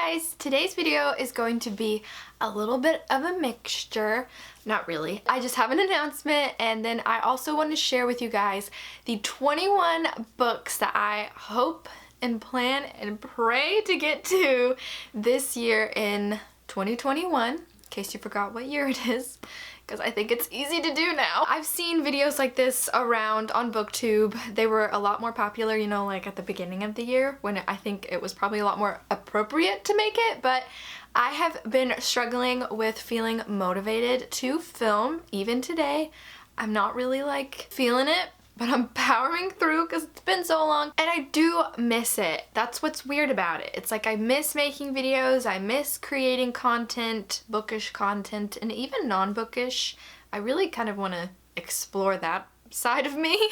guys, today's video is going to be a little bit of a mixture. Not really. I just have an announcement, and then I also want to share with you guys the 21 books that I hope and plan and pray to get to this year in 2021, in case you forgot what year it is, because I think it's easy to do now. I've seen videos like this around on BookTube. They were a lot more popular, you know, like at the beginning of the year when I think it was probably a lot more appropriate to make it, but I have been struggling with feeling motivated to film even today. I'm not really like feeling it, but I'm powering through because it's been so long and I do miss it. That's what's weird about it. It's like I miss making videos, I miss creating content, bookish content, and even non-bookish. I really kind of want to explore that side of me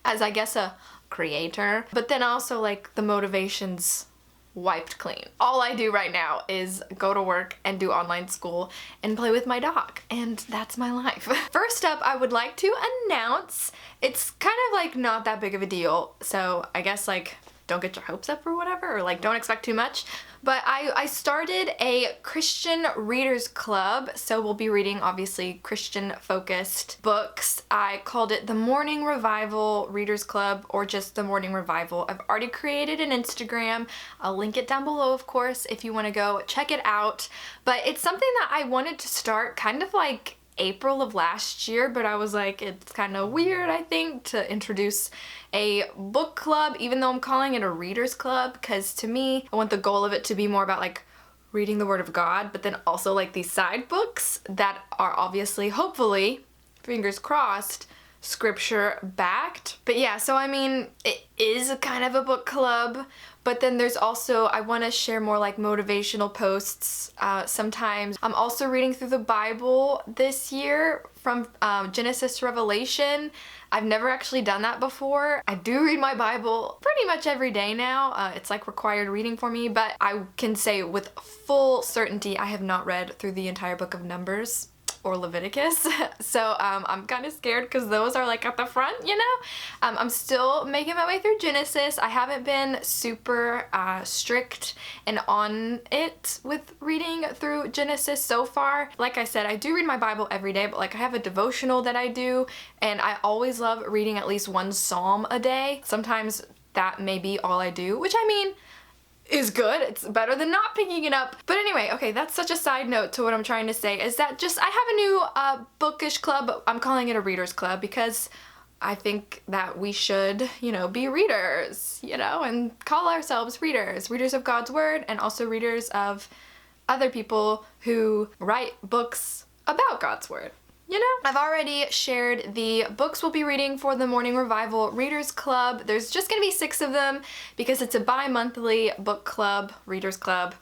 as I guess a creator. But then also like the motivations wiped clean. All I do right now is go to work and do online school and play with my dog, and that's my life. First up, I would like to announce, it's kind of like not that big of a deal, so I guess like don't get your hopes up or whatever, or like don't expect too much, but I started a Christian readers club, so we'll be reading obviously Christian focused books. I called it the Morning Revival Readers Club, or just the Morning Revival. I've already created an Instagram. I'll link it down below, of course, if you want to go check it out. But it's something that I wanted to start kind of like April of last year, but I was like, it's kind of weird, I think, to introduce a book club, even though I'm calling it a readers club, because to me, I want the goal of it to be more about like reading the Word of God, but then also like these side books that are obviously, hopefully, fingers crossed, scripture backed. But yeah, so I mean, it is a kind of a book club, but then there's also, I want to share more like motivational posts sometimes. I'm also reading through the Bible this year from Genesis to Revelation. I've never actually done that before. I do read my Bible pretty much every day now. It's like required reading for me, but I can say with full certainty I have not read through the entire book of Numbers or Leviticus. So I'm kind of scared because those are like at the front, you know? I'm still making my way through Genesis. I haven't been super strict and on it with reading through Genesis so far. Like I said, I do read my Bible every day, but like I have a devotional that I do, and I always love reading at least one psalm a day. Sometimes that may be all I do, which I mean, is good. It's better than not picking it up. But anyway, okay, that's such a side note to what I'm trying to say, is that just I have a new bookish club. I'm calling it a readers club because I think that we should, you know, be readers, you know, and call ourselves readers. Readers of God's Word, and also readers of other people who write books about God's Word. You know, I've already shared the books we'll be reading for the Morning Revival Readers Club. There's just gonna be 6 of them because it's a bi-monthly book club, readers club.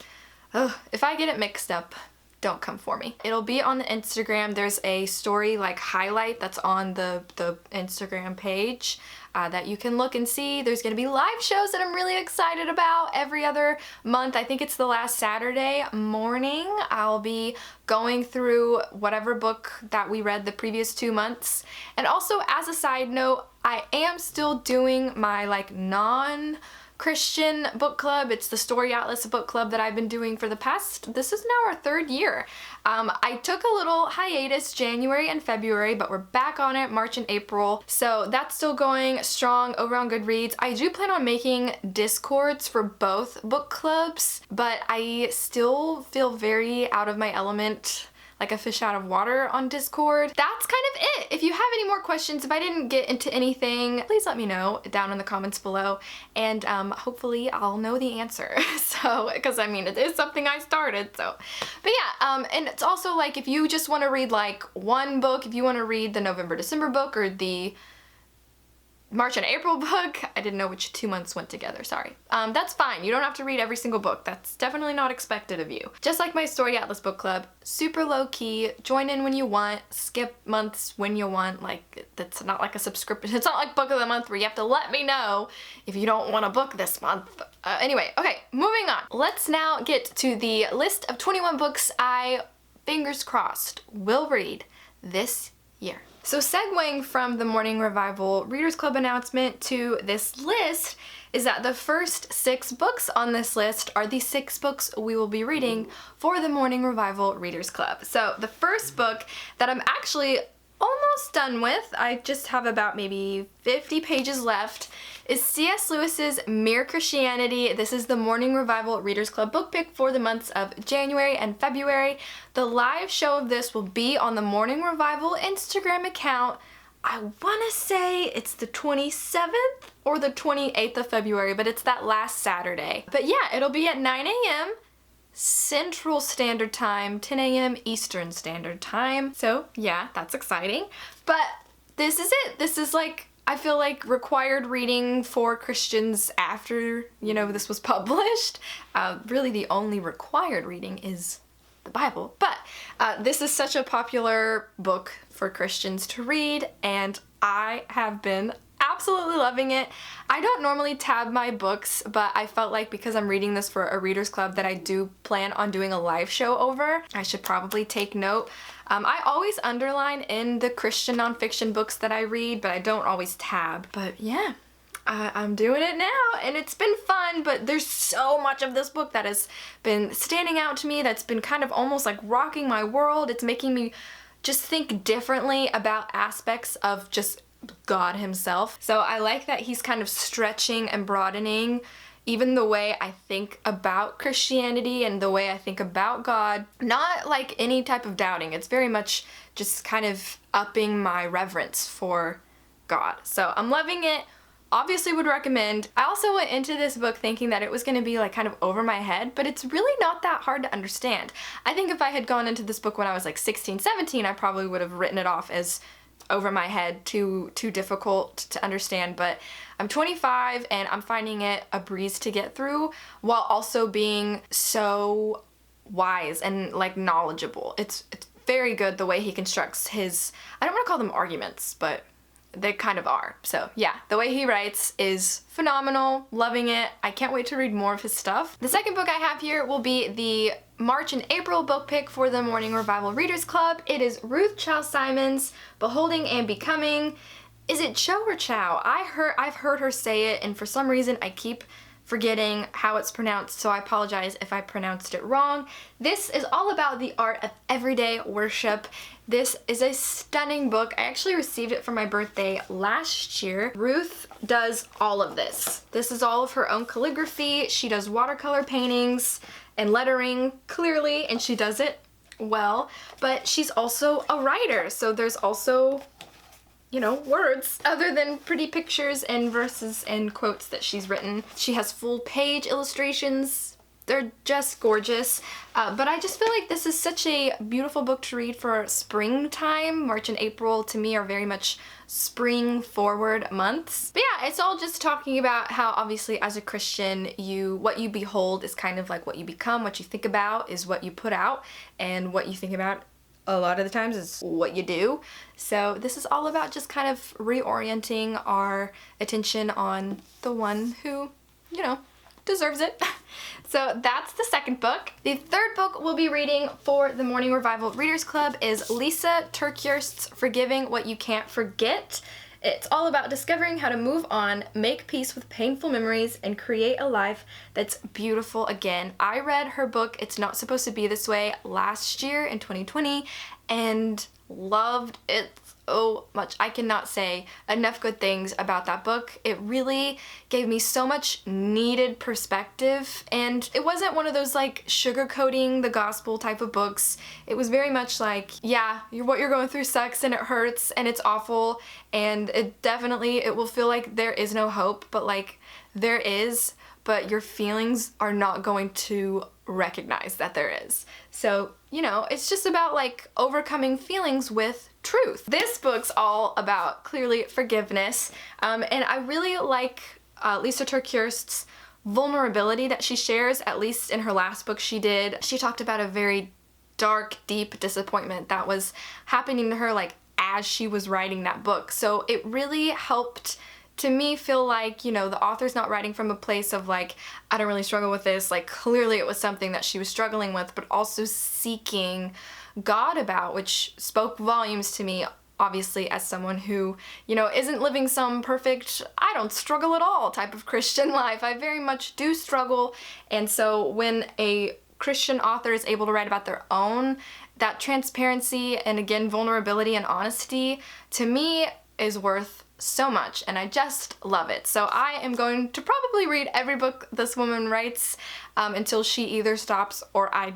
Ugh, if I get it mixed up, don't come for me. It'll be on the Instagram. There's a story like highlight that's on the Instagram page that you can look and see. There's gonna be live shows that I'm really excited about every other month. I think it's the last Saturday morning. I'll be going through whatever book that we read the previous 2 months. And also, as a side note, I am still doing my like non-Christian book club. It's the Story Atlas book club that I've been doing for the past, this is now our 3rd year. I took a little hiatus January and February, but we're back on it March and April. So that's still going strong over on Goodreads. I do plan on making Discords for both book clubs, but I still feel very out of my element, like a fish out of water on Discord. That's kind of it. If you have any more questions, if I didn't get into anything, please let me know down in the comments below, and hopefully I'll know the answer. So, because I mean, it is something I started, so. But yeah, and it's also like if you just want to read like one book, if you want to read the November-December book or the March and April book, I didn't know which 2 months went together, sorry. That's fine, you don't have to read every single book. That's definitely not expected of you. Just like my Story Atlas book club, super low key, join in when you want, skip months when you want, like that's not like a subscription. It's not like book of the month where you have to let me know if you don't want a book this month. Anyway, okay, moving on. Let's now get to the list of 21 books I, fingers crossed, will read this year. So segueing from the Morning Revival Readers Club announcement to this list, is that the first 6 books on this list are the 6 books we will be reading for the Morning Revival Readers Club. So the first book that I'm actually almost done with, I just have about maybe 50 pages left, is C.S. Lewis's Mere Christianity. This is the Morning Revival Readers Club book pick for the months of January and February. The live show of this will be on the Morning Revival Instagram account. I want to say it's the 27th or the 28th of February, but it's that last Saturday. But yeah, it'll be at 9 a.m. Central Standard Time, 10 a.m. Eastern Standard Time. So yeah, that's exciting. But this is it. This is like, I feel like required reading for Christians after, this was published. Really the only required reading is the Bible. But this is such a popular book for Christians to read, and I have been absolutely loving it. I don't normally tab my books, but I felt like because I'm reading this for a readers club that I do plan on doing a live show over, I should probably take note. I always underline in the Christian nonfiction books that I read, but I don't always tab. But yeah, I'm doing it now, and it's been fun, but there's so much of this book that has been standing out to me, that's been kind of almost like rocking my world. It's making me just think differently about aspects of just God himself. So I like that he's kind of stretching and broadening even the way I think about Christianity and the way I think about God. Not like any type of doubting. It's very much just kind of upping my reverence for God. So I'm loving it. Obviously would recommend. I also went into this book thinking that it was going to be like kind of over my head, but it's really not that hard to understand. I think if I had gone into this book when I was like 16, 17, I probably would have written it off as over my head, too difficult to understand, but I'm 25 and I'm finding it a breeze to get through while also being so wise and like knowledgeable. It's very good the way he constructs his, I don't want to call them arguments, but they kind of are. So yeah, the way he writes is phenomenal, loving it. I can't wait to read more of his stuff. The second book I have here will be the March and April book pick for the Morning Revival Readers Club. It is Ruth Chou Simon's Beholding and Becoming. Is it Cho or Chow? I've heard her say it, and for some reason I keep forgetting how it's pronounced, so I apologize if I pronounced it wrong. This is all about the art of everyday worship. This is a stunning book. I actually received it for my birthday last year. Ruth does all of this. This is all of her own calligraphy. She does watercolor paintings and lettering, clearly, and she does it well, but she's also a writer, so there's also words other than pretty pictures and verses and quotes that she's written. She has full page illustrations. They're just gorgeous. But I just feel like this is such a beautiful book to read for springtime. March and April to me are very much spring forward months. But yeah, it's all just talking about how obviously as a Christian, what you behold is kind of like what you become. What you think about is what you put out, and what you think about a lot of the times is what you do. So this is all about just kind of reorienting our attention on the one who, deserves it. So that's the second book. The third book we'll be reading for the Morning Revival Readers Club is Lisa TerKeurst's Forgiving What You Can't Forget. It's all about discovering how to move on, make peace with painful memories, and create a life that's beautiful again. I read her book, It's Not Supposed to Be This Way, last year in 2020, and loved it so much. I cannot say enough good things about that book. It really gave me so much needed perspective, and it wasn't one of those like sugarcoating the gospel type of books. It was very much like, yeah, what you're going through sucks and it hurts and it's awful, and it will feel like there is no hope, but like there is, but your feelings are not going to recognize that there is. So, it's just about like overcoming feelings with truth. This book's all about clearly forgiveness, and I really like Lisa TerKeurst's vulnerability that she shares, at least in her last book she did. She talked about a very dark, deep disappointment that was happening to her like as she was writing that book. So it really helped to me feel like, the author's not writing from a place of like, I don't really struggle with this. Like clearly it was something that she was struggling with, but also seeking God about, which spoke volumes to me obviously as someone who, you know, isn't living some perfect, I don't struggle at all type of Christian life. I very much do struggle, and so when a Christian author is able to write about their own, that transparency and again vulnerability and honesty to me is worth so much, and I just love it. So I am going to probably read every book this woman writes until she either stops or I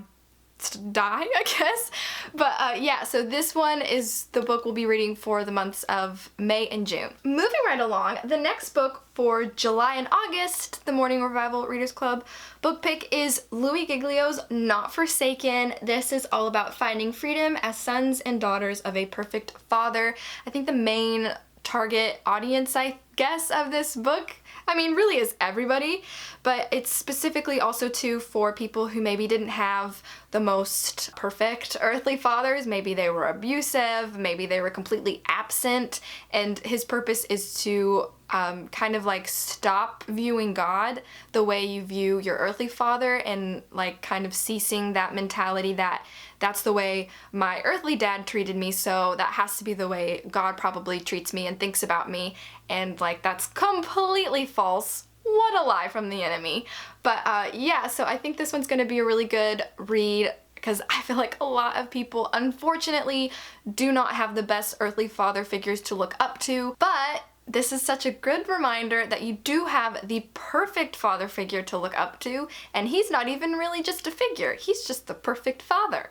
die, I guess. But yeah, so this one is the book we'll be reading for the months of May and June. Moving right along, the next book for July and August, the Morning Revival Readers Club book pick is Louis Giglio's Not Forsaken. This is all about finding freedom as sons and daughters of a perfect father. I think the main target audience, I guess, of this book, I mean, really is everybody, but it's specifically also too for people who maybe didn't have the most perfect earthly fathers. Maybe they were abusive, maybe they were completely absent, and his purpose is to kind of like stop viewing God the way you view your earthly father, and like kind of ceasing that mentality that that's the way my earthly dad treated me, so that has to be the way God probably treats me and thinks about me, and like that's completely false. What a lie from the enemy. But yeah, so I think this one's gonna be a really good read, because I feel like a lot of people unfortunately do not have the best earthly father figures to look up to, but this is such a good reminder that you do have the perfect father figure to look up to, and he's not even really just a figure, he's just the perfect father.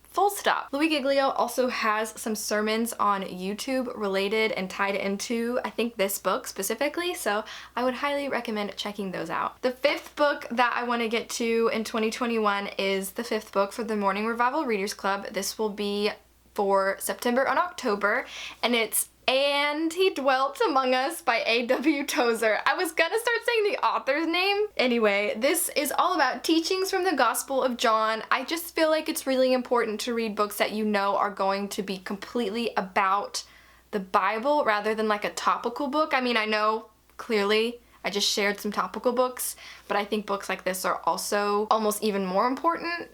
Full stop. Louis Giglio also has some sermons on YouTube related and tied into, I think, this book specifically, so I would highly recommend checking those out. The fifth book that I want to get to in 2021 is the fifth book for the Morning Revival Readers Club. This will be for September and October, and it's And He Dwelt Among Us by A.W. Tozer. I was gonna start saying the author's name. Anyway, this is all about teachings from the Gospel of John. I just feel like it's really important to read books that you know are going to be completely about the Bible rather than like a topical book. I mean, I know clearly I just shared some topical books, but I think books like this are also almost even more important,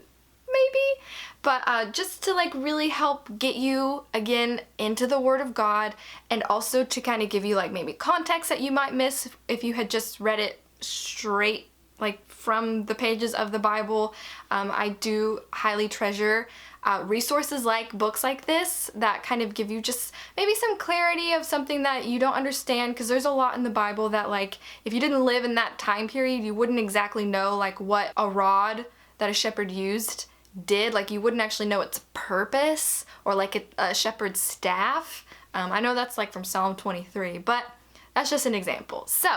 maybe? But just to like really help get you again into the Word of God, and also to kind of give you like maybe context that you might miss if you had just read it straight like from the pages of the Bible. I do highly treasure resources like books like this that kind of give you just maybe some clarity of something that you don't understand, because there's a lot in the Bible that like if you didn't live in that time period you wouldn't exactly know like what a rod that a shepherd used did. Like you wouldn't actually know its purpose, or like a shepherd's staff. I know that's like from Psalm 23, but that's just an example. So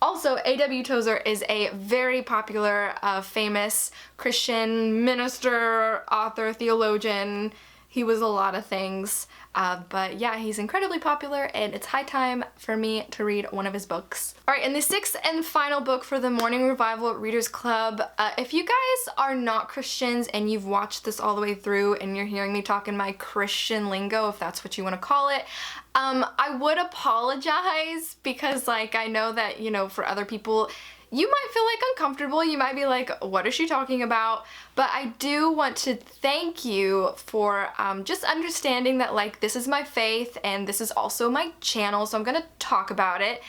also A.W. Tozer is a very popular, famous Christian minister, author, theologian. He was a lot of things, but yeah, he's incredibly popular, and it's high time for me to read one of his books. Alright, and the sixth and final book for the Morning Revival Readers Club, if you guys are not Christians and you've watched this all the way through and you're hearing me talk in my Christian lingo, if that's what you want to call it, I would apologize, because like I know that, you know, for other people you might feel like uncomfortable, you might be like, what is she talking about? But I do want to thank you for just understanding that like this is my faith and this is also my channel, so I'm gonna talk about it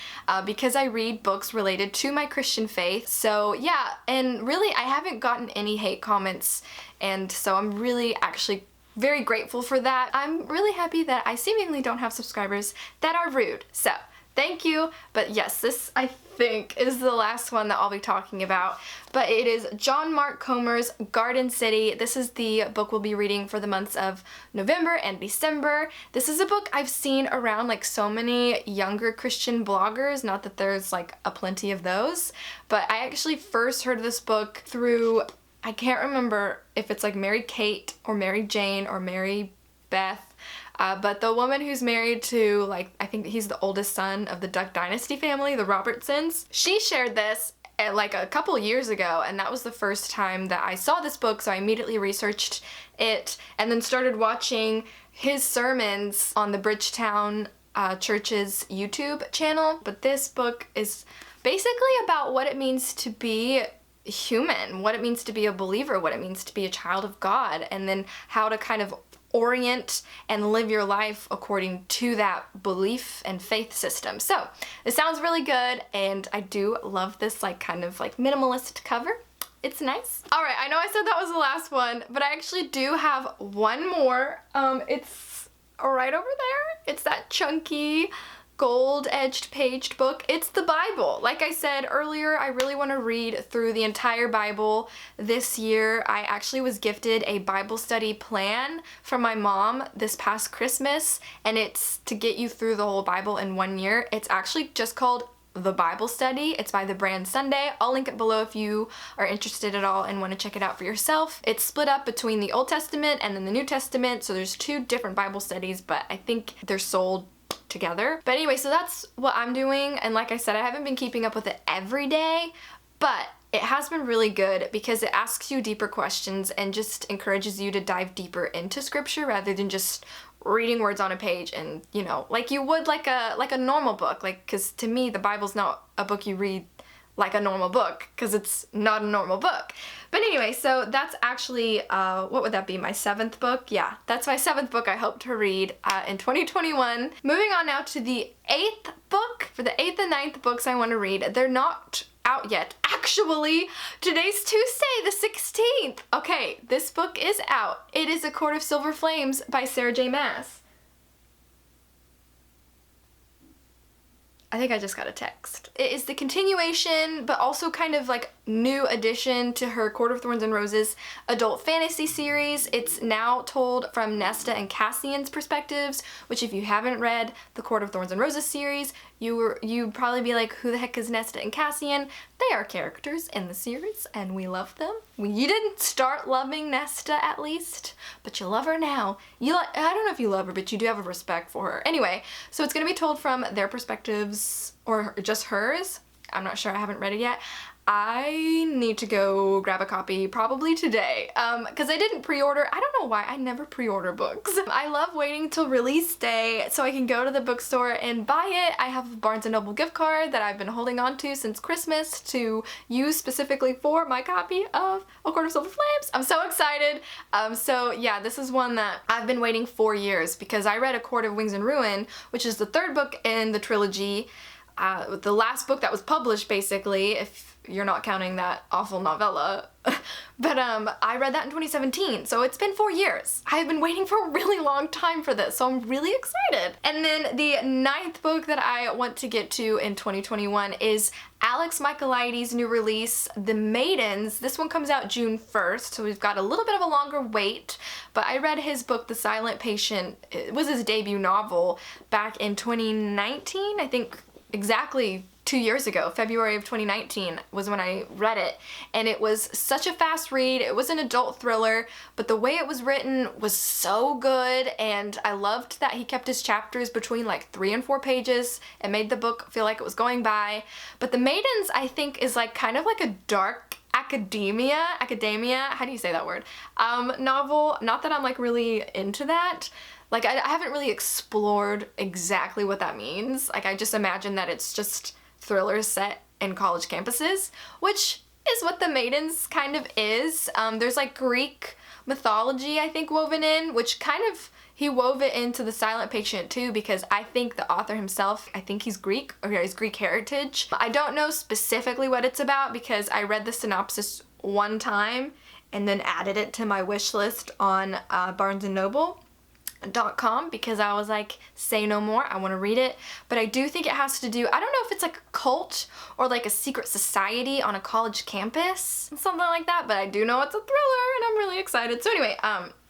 because I read books related to my Christian faith. So yeah, and really I haven't gotten any hate comments, and so I'm really actually very grateful for that. I'm really happy that I seemingly don't have subscribers that are rude. So thank you. But yes, this I think is the last one that I'll be talking about. But it is John Mark Comer's Garden City. This is the book we'll be reading for the months of November and December. This is a book I've seen around like so many younger Christian bloggers, not that there's like a plenty of those, but I actually first heard of this book through, I can't remember if it's like Mary Kate or Mary Jane or Mary Beth, but the woman who's married to, like, I think he's the oldest son of the Duck Dynasty family, the Robertsons. She shared this like a couple years ago, and that was the first time that I saw this book, so I immediately researched it and then started watching his sermons on the Bridgetown Church's YouTube channel. But this book is basically about what it means to be human, what it means to be a believer, what it means to be a child of God, and then how to kind of orient and live your life according to that belief and faith system. So it sounds really good, and I do love this like kind of like minimalist cover. It's nice. All right, I know I said that was the last one, but I actually do have one more. It's right over there. It's that chunky gold-edged paged book. It's the Bible. Like I said earlier, I really want to read through the entire Bible this year. I actually was gifted a Bible study plan from my mom this past Christmas, and it's to get you through the whole Bible in 1 year. It's actually just called The Bible Study. It's by the brand Sunday. I'll link it below if you are interested at all and want to check it out for yourself. It's split up between the Old Testament and then the New Testament, so there's 2 different Bible studies, but I think they're sold together. But anyway, so that's what I'm doing, and like I said, I haven't been keeping up with it every day, but it has been really good because it asks you deeper questions and just encourages you to dive deeper into scripture rather than just reading words on a page and, you know, like you would like a normal book, like, because to me the Bible's not a book you read like a normal book, because it's not a normal book. But anyway, so that's actually, what would that be, my 7th book? Yeah, that's my 7th book I hope to read in 2021. Moving on now to the 8th book. For the 8th and 9th books I want to read, they're not out yet. Actually, today's Tuesday, the 16th. Okay, this book is out. It is A Court of Silver Flames by Sarah J. Maas. I think I just got a text. It is the continuation, but also kind of like new addition to her Court of Thorns and Roses adult fantasy series. It's now told from Nesta and Cassian's perspectives, which if you haven't read the Court of Thorns and Roses series, you'd probably be like, who the heck is Nesta and Cassian? They are characters in the series, and we love them. You didn't start loving Nesta, at least, but you love her now. I don't know if you love her, but you do have a respect for her. Anyway, so it's gonna be told from their perspectives, or just hers. I'm not sure, I haven't read it yet. I need to go grab a copy probably today because I didn't pre-order. I don't know why, I never pre-order books. I love waiting till release day so I can go to the bookstore and buy it. I have a Barnes & Noble gift card that I've been holding on to since Christmas to use specifically for my copy of A Court of Silver Flames. I'm so excited. So yeah, this is one that I've been waiting 4 years because I read A Court of Wings and Ruin, which is the 3rd book in the trilogy. The last book that was published, basically, if you're not counting that awful novella. But I read that in 2017, so it's been 4 years. I've been waiting for a really long time for this, so I'm really excited. And then the 9th book that I want to get to in 2021 is Alex Michaelides' new release, The Maidens. This one comes out June 1st, so we've got a little bit of a longer wait, but I read his book, The Silent Patient. It was his debut novel back in 2019, I think exactly 2 years ago. February of 2019 was when I read it, and it was such a fast read. It was an adult thriller, but the way it was written was so good, and I loved that he kept his chapters between like 3 and 4 pages and made the book feel like it was going by. But The Maidens, I think, is like kind of like a dark academia, how do you say that word? Novel. Not that I'm like really into that. Like I haven't really explored exactly what that means. Like I just imagine that it's just thrillers set in college campuses, which is what The Maidens kind of is. There's like Greek mythology, I think, woven in, which kind of, he wove it into The Silent Patient too, because I think the author himself, I think he's Greek, or he's Greek heritage. I don't know specifically what it's about because I read the synopsis one time and then added it to my wish list on BarnesandNoble.com because I was like, say no more, I want to read it. But I do think it has to do, I don't know if it's like a cult or like a secret society on a college campus, something like that, but I do know it's a thriller and I'm really excited. So anyway,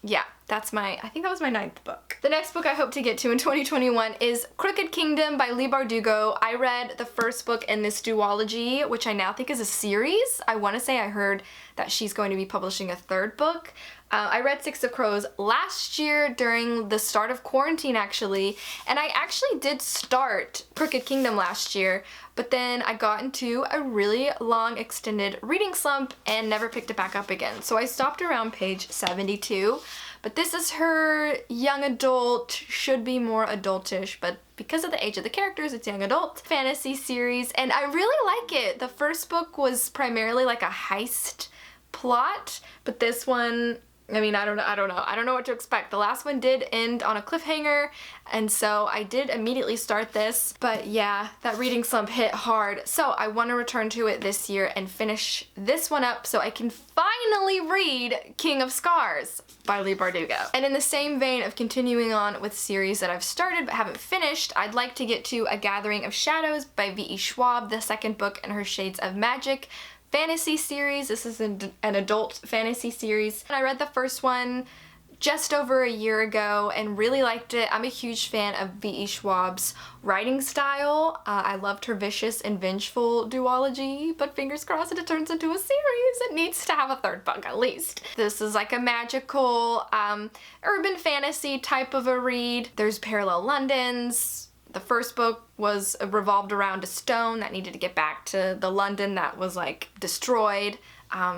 yeah, that's I think that was my 9th book. The next book I hope to get to in 2021 is Crooked Kingdom by Leigh Bardugo. I read the 1st book in this duology, which I now think is a series. I want to say I heard that she's going to be publishing a 3rd book. I read Six of Crows last year during the start of quarantine, actually, and I actually did start Crooked Kingdom last year, but then I got into a really long extended reading slump and never picked it back up again. So I stopped around page 72, but this is her young adult, should be more adultish, but because of the age of the characters, it's young adult fantasy series, and I really like it. The 1st book was primarily like a heist plot, but this one I mean, I don't know what to expect. The last one did end on a cliffhanger, and so I did immediately start this, but yeah, that reading slump hit hard. So I want to return to it this year and finish this one up so I can finally read King of Scars by Leigh Bardugo. And in the same vein of continuing on with series that I've started but haven't finished, I'd like to get to A Gathering of Shadows by V.E. Schwab, the second book in her Shades of Magic fantasy series. This is an adult fantasy series. And I read the first one just over a year ago and really liked it. I'm a huge fan of V.E. Schwab's writing style. I loved her vicious and vengeful duology, but fingers crossed it turns into a series. It needs to have a third book at least. This is like a magical urban fantasy type of a read. There's parallel Londons. The first book was revolved around a stone that needed to get back to the London that was like destroyed.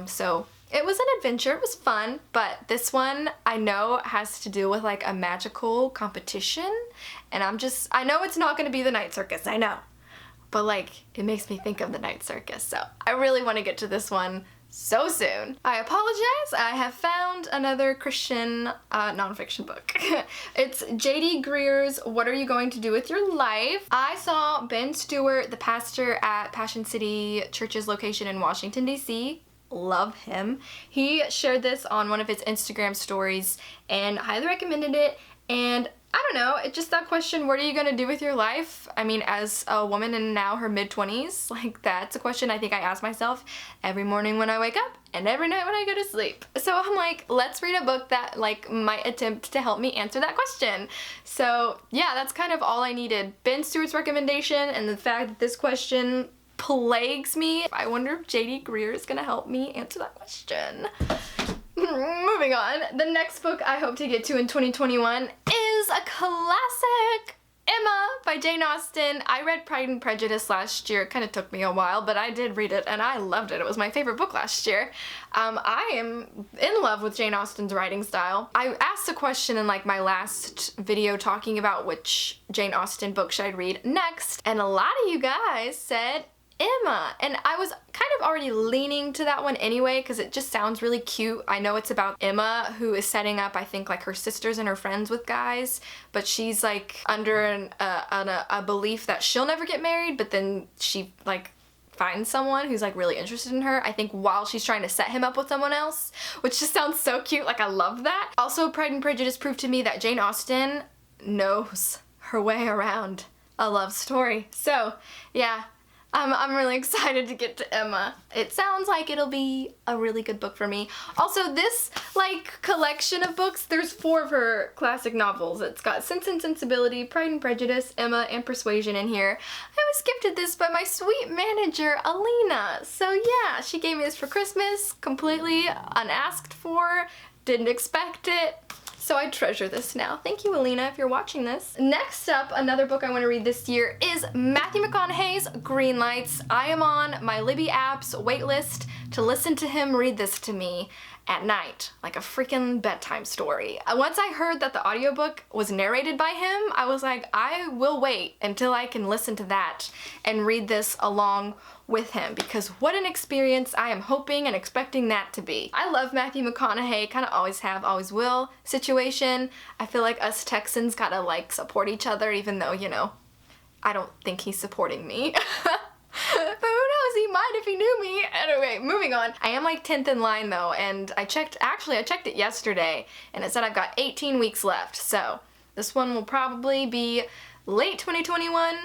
So it was an adventure, it was fun, but this one I know has to do with like a magical competition, and I know it's not gonna be the night circus, I know, but like it makes me think of the night circus, so I really want to get to this one so soon. I apologize, I have found another Christian nonfiction book. It's J.D. Greer's What Are You Going to Do With Your Life? I saw Ben Stewart, the pastor at Passion City Church's location in Washington, D.C. Love him. He shared this on one of his Instagram stories and highly recommended it, and I don't know, it's just that question, what are you gonna do with your life? I mean, as a woman in now her mid-20s, like that's a question I think I ask myself every morning when I wake up and every night when I go to sleep. So I'm like, let's read a book that like might attempt to help me answer that question. So yeah, that's kind of all I needed. Ben Stewart's recommendation and the fact that this question plagues me. I wonder if J.D. Greer is gonna help me answer that question. Moving on, the next book I hope to get to in 2021 is a classic, Emma by Jane Austen. I read Pride and Prejudice last year. It kind of took me a while, but I did read it and I loved it. It was my favorite book last year. I am in love with Jane Austen's writing style. I asked a question in like my last video talking about which Jane Austen book should I read next, and a lot of you guys said Emma, and I was kind of already leaning to that one anyway because it just sounds really cute. I know it's about Emma, who is setting up, I think, like her sisters and her friends with guys, but she's like under a belief that she'll never get married, but then she like finds someone who's like really interested in her, I think, while she's trying to set him up with someone else, which just sounds so cute. Like I love that. Also, Pride and Prejudice proved to me that Jane Austen knows her way around a love story. So yeah, I'm really excited to get to Emma. It sounds like it'll be a really good book for me. Also, this like collection of books, there's 4 of her classic novels. It's got Sense and Sensibility, Pride and Prejudice, Emma, and Persuasion in here. I was gifted this by my sweet manager, Alina. So yeah, she gave me this for Christmas, completely unasked for, didn't expect it. So I treasure this now. Thank you, Alina, if you're watching this. Next up, another book I want to read this year is Matthew McConaughey's Green Lights. I am on my Libby app's waitlist to listen to him read this to me at night, like a freaking bedtime story. Once I heard that the audiobook was narrated by him, I was like, I will wait until I can listen to that and read this along with him, because what an experience I am hoping and expecting that to be. I love Matthew McConaughey, kind of always have, always will situation. I feel like us Texans gotta like support each other, even though, you know, I don't think he's supporting me. But who knows, he might if he knew me. Anyway, moving on. I am like 10th in line though, and I checked it yesterday, and it said I've got 18 weeks left, so this one will probably be late 2021,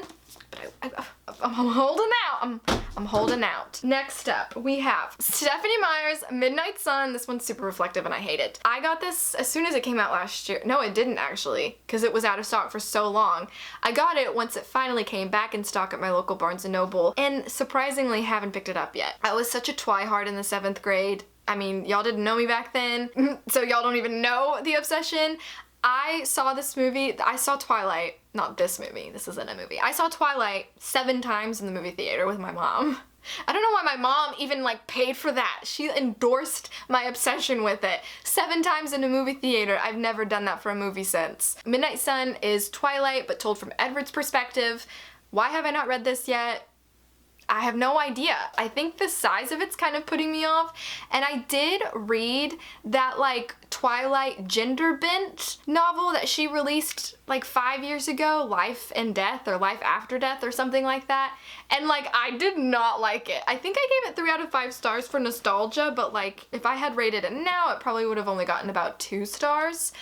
but I'm holding out. I'm holding out. Next up, we have Stephanie Meyer's Midnight Sun. This one's super reflective and I hate it. I got this as soon as it came out last year. No, it didn't actually, because it was out of stock for so long. I got it once it finally came back in stock at my local Barnes & Noble, and surprisingly haven't picked it up yet. I was such a twihard in the 7th grade. I mean, y'all didn't know me back then, so y'all don't even know the obsession. I saw this movie, I saw Twilight, not this movie, this isn't a movie. I saw Twilight 7 times in the movie theater with my mom. I don't know why my mom even like paid for that. She endorsed my obsession with it. 7 times in a movie theater. I've never done that for a movie since. Midnight Sun is Twilight, but told from Edward's perspective. Why have I not read this yet? I have no idea. I think the size of it's kind of putting me off, and I did read that like Twilight gender bent novel that she released like 5 years ago, Life and Death or Life After Death or something like that. And like, I did not like it. I think I gave it 3 out of 5 stars for nostalgia, but like if I had rated it now, it probably would have only gotten about 2 stars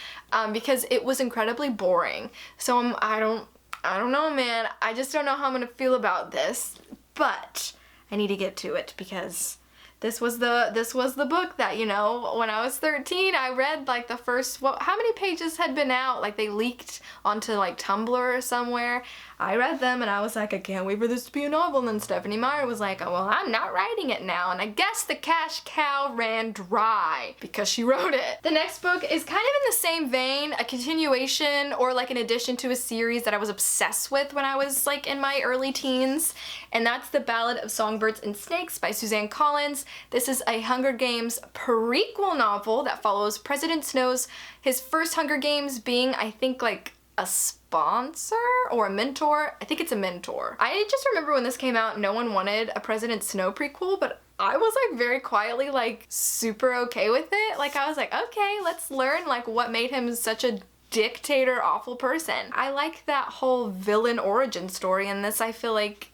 because it was incredibly boring. So I don't know, man. I just don't know how I'm gonna feel about this, but I need to get to it because this was the book that, you know, when I was 13, I read like the first, how many pages had been out? Like they leaked onto like Tumblr or somewhere. I read them and I was like, I can't wait for this to be a novel. And then Stephanie Meyer was like, oh, well, I'm not writing it now. And I guess the cash cow ran dry because she wrote it. The next book is kind of in the same vein, a continuation or like an addition to a series that I was obsessed with when I was like in my early teens. And that's The Ballad of Songbirds and Snakes by Suzanne Collins. This is a Hunger Games prequel novel that follows President Snow's, his first Hunger Games being, I think, like a sponsor or a mentor. I think it's a mentor. I just remember when this came out, no one wanted a President Snow prequel, but I was like very quietly like super okay with it. Like I was like, okay, let's learn like what made him such a dictator, awful person. I like that whole villain origin story in this. I feel like,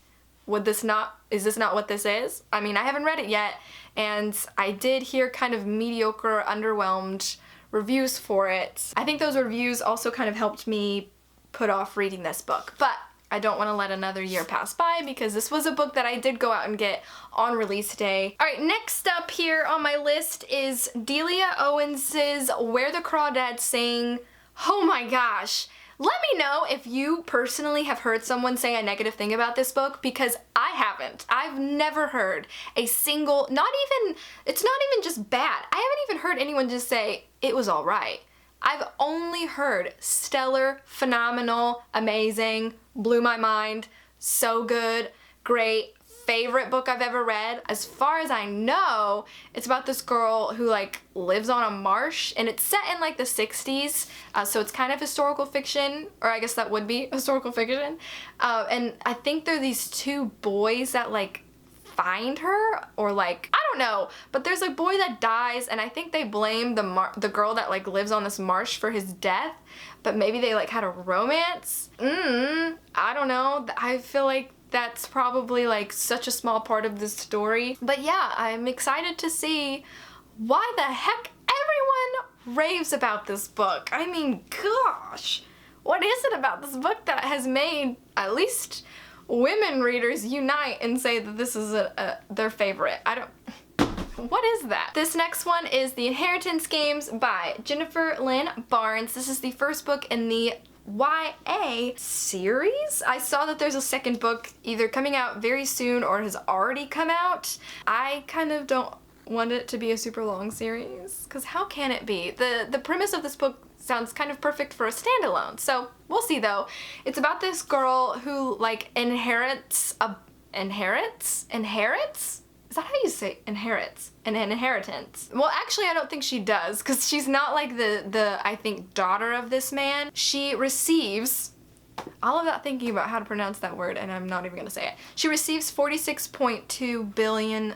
is this not what this is? I mean, I haven't read it yet, and I did hear kind of mediocre, underwhelmed reviews for it. I think those reviews also kind of helped me put off reading this book, but I don't want to let another year pass by because this was a book that I did go out and get on release day. Alright, next up here on my list is Delia Owens's Where the Crawdads Sing. Oh my gosh. Let me know if you personally have heard someone say a negative thing about this book, because I haven't. I've never heard a single, it's not even just bad. I haven't even heard anyone just say, it was alright. I've only heard stellar, phenomenal, amazing, blew my mind, so good, great, favorite book I've ever read. As far as I know, it's about this girl who like lives on a marsh, and it's set in like the 60s, so it's kind of historical fiction, or I guess that would be historical fiction. And I think there are these 2 boys that like find her, or like, I don't know, but there's a boy that dies, and I think they blame the girl that like lives on this marsh for his death, but maybe they like had a romance. I don't know. I feel like that's probably like such a small part of this story. But yeah, I'm excited to see why the heck everyone raves about this book. I mean, gosh, what is it about this book that has made at least women readers unite and say that this is their favorite? What is that? This next one is The Inheritance Games by Jennifer Lynn Barnes. This is the first book in the YA series. I saw that there's a second book either coming out very soon or has already come out. I kind of don't want it to be a super long series, because how can it be? The premise of this book sounds kind of perfect for a standalone, so we'll see though. It's about this girl who like inherits? Is that how you say inherits? An inheritance. Well, actually, I don't think she does, because she's not like the I think, daughter of this man. She receives, all of that thinking about how to pronounce that word, and I'm not even gonna say it. She receives $46.2 billion,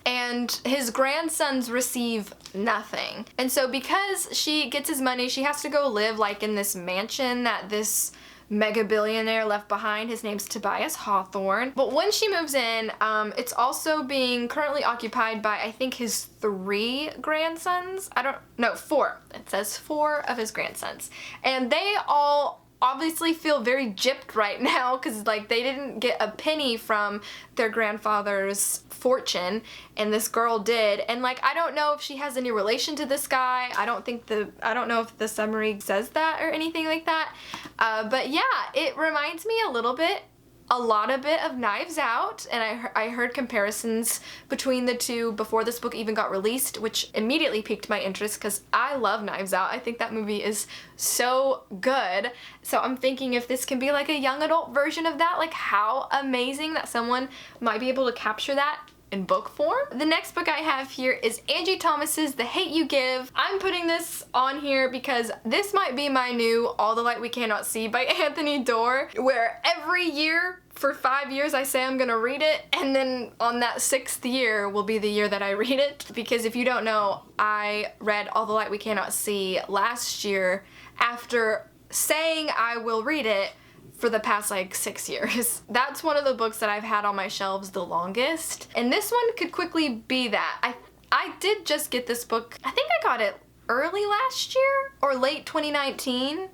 and his grandsons receive nothing. And so because she gets his money, she has to go live like in this mansion that this mega billionaire left behind. His name's Tobias Hawthorne. But when she moves in, it's also being currently occupied by, I think, his 3 grandsons. 4. It says 4 of his grandsons. And they all obviously feel very gypped right now, because like they didn't get a penny from their grandfather's fortune, and this girl did. And like, I don't know if she has any relation to this guy. I don't know if the summary says that or anything like that. But yeah, it reminds me a lot of Knives Out, and I heard comparisons between the two before this book even got released, which immediately piqued my interest because I love Knives Out. I think that movie is so good. So I'm thinking if this can be like a young adult version of that, like how amazing that someone might be able to capture that in book form. The next book I have here is Angie Thomas's The Hate You Give. I'm putting this on here because this might be my new All the Light We Cannot See by Anthony Doerr, where every year for 5 years I say I'm gonna read it, and then on that 6th year will be the year that I read it. Because if you don't know, I read All the Light We Cannot See last year after saying I will read it for the past like 6 years. That's one of the books that I've had on my shelves the longest, and this one could quickly be that. I did just get this book, I think I got it early last year or late 2019.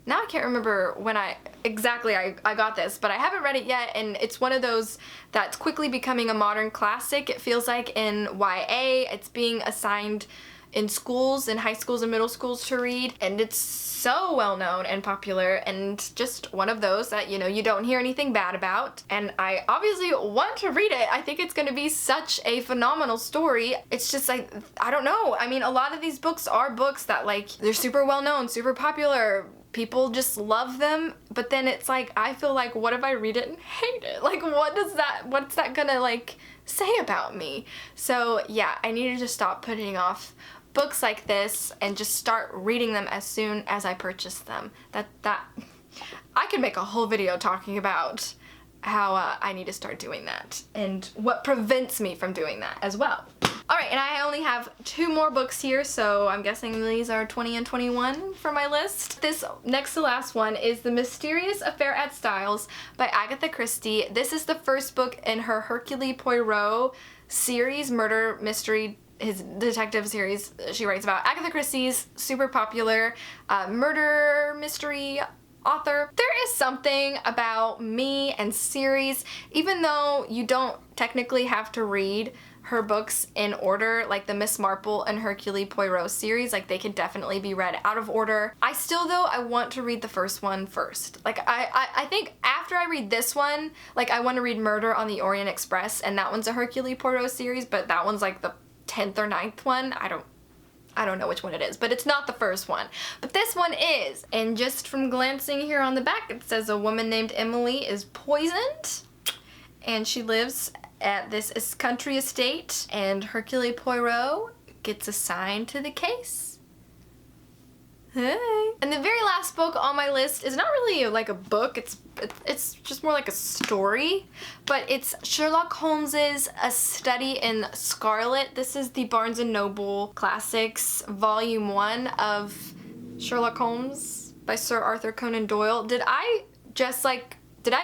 Now I can't remember when I got this, but I haven't read it yet, and it's one of those that's quickly becoming a modern classic. It feels like in YA, it's being assigned in schools, in high schools and middle schools to read, and it's so well known and popular, and just one of those that, you know, you don't hear anything bad about, and I obviously want to read it. I think it's gonna be such a phenomenal story. It's just like, I don't know, I mean, a lot of these books are books that, like, they're super well known, super popular, people just love them, but then it's like, I feel like, what if I read it and hate it? Like, what's that gonna, like, say about me? So yeah, I needed to stop putting off books like this and just start reading them as soon as I purchase them. I could make a whole video talking about how I need to start doing that and what prevents me from doing that as well. Alright, and I only have 2 more books here, so I'm guessing these are 20 and 21 for my list. This next to last one is The Mysterious Affair at Styles by Agatha Christie. This is the first book in her Hercule Poirot series, murder mystery, his detective series she writes about. Agatha Christie's super popular murder mystery author. There is something about me and series, even though you don't technically have to read her books in order, like the Miss Marple and Hercule Poirot series, like they can definitely be read out of order. I still, though, I want to read the first one first. Like I think after I read this one, like I want to read Murder on the Orient Express, and that one's a Hercule Poirot series, but that one's like the 10th or 9th one. I don't know which one it is, but it's not the first one. But this one is, and just from glancing here on the back, it says a woman named Emily is poisoned, and she lives at this country estate, and Hercule Poirot gets assigned to the case. Hey. And the very last book on my list is not really like a book, it's just more like a story, but it's Sherlock Holmes's A Study in Scarlet. This is the Barnes & Noble Classics Volume 1 of Sherlock Holmes by Sir Arthur Conan Doyle. Did I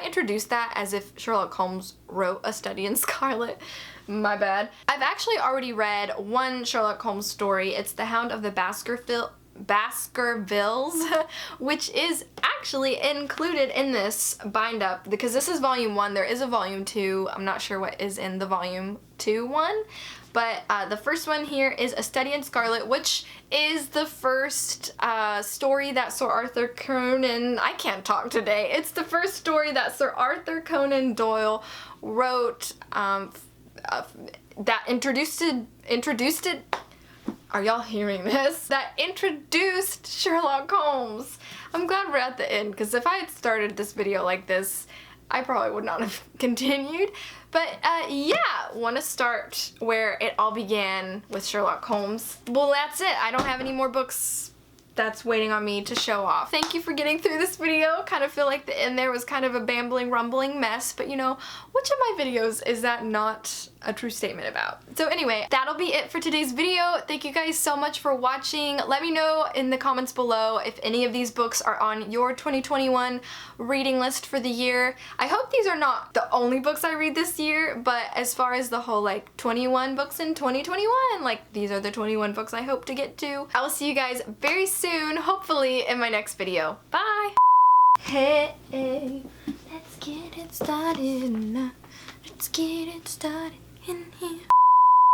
introduce that as if Sherlock Holmes wrote A Study in Scarlet? My bad. I've actually already read one Sherlock Holmes story. It's The Hound of the Baskervilles, which is actually included in this bind up, because this is volume 1. There is a volume 2. I'm not sure what is in the volume 2 one, but the first one here is A Study in Scarlet, which is the first story that Sir Arthur Conan, I can't talk today, it's the first story that Sir Arthur Conan Doyle wrote that introduced it. Are y'all hearing this? That introduced Sherlock Holmes. I'm glad we're at the end, because if I had started this video like this, I probably would not have continued. But yeah, want to start where it all began with Sherlock Holmes. Well, that's it. I don't have any more books that's waiting on me to show off. Thank you for getting through this video. Kind of feel like the end there was kind of a bambling, rumbling mess, but you know, which of my videos is that not a true statement about? So anyway, that'll be it for today's video. Thank you guys so much for watching. Let me know in the comments below if any of these books are on your 2021 reading list for the year. I hope these are not the only books I read this year, but as far as the whole like 21 books in 2021, like these are the 21 books I hope to get to. I will see you guys very soon, hopefully in my next video. Bye! Hey, let's get it started now. Let's get it started in here.